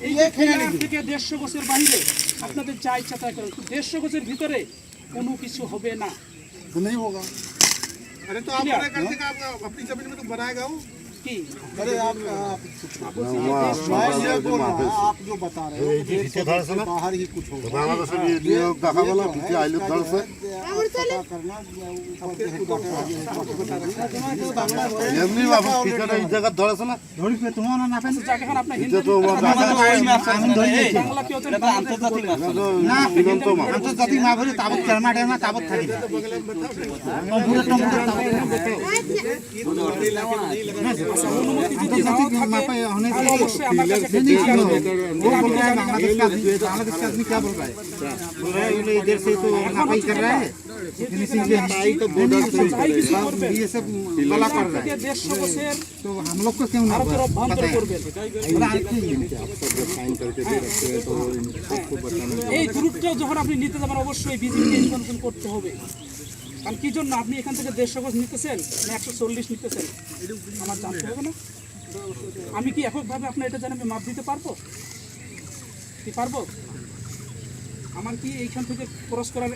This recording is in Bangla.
এইখান থেকে 150 গজের বাইরে আপনাদের যা ইচ্ছা তাই করেন, 150 গজের ভিতরে কোনো কিছু হবে না। नहीं होगा। अरे तो आप मना कर देगा, आप अपनी जमीन में तो बनाएगा वो। কি अरे आप आप जो बता रहे हो बाहर ही कुछ होगा करना এমনি বাবা ঠিকানা এই জায়গা ধরেছে না ধরিস তোমার না পেন এখন আপনার হিন্দু বাংলা কি হচ্ছে আন্তর্জাতিক মাছ না বিগন্ত মা আন্তর্জাতিক মা বলে তাবত কেরমা টেরমা তাবত থাকি পুরো টমেটো আন্তর্জাতিক মা পায় অনেক অবশ্যই আমার কাছে वो बोल रहा है बांग्लादेश का आदमी क्या बोल रहा है? बोल रहा है ये इधर से तो नापाई कर रहा है, फिनिशिंग के हटाई तो बॉर्डर से ये सब गला कर रहा है। 150 গজের तो हम लोग को क्यों ना ভারতের অভ্যন্তর করবেন। এই দূরত্ব যখন আপনি নিতে যাবেন অবশ্যই বিজিবিকে ইনফরমেশন করতে হবে। কারণ কি জন্য আপনি এখান থেকে 150 গজ নিতেছেন না 140 নিতেছেন আমার জানতে হবে না। আমি কি এককভাবে আপনার এটা জানেন আমি মাপ দিতে পারবো কি পারবো? আমার কি এইখান থেকে ক্রস করার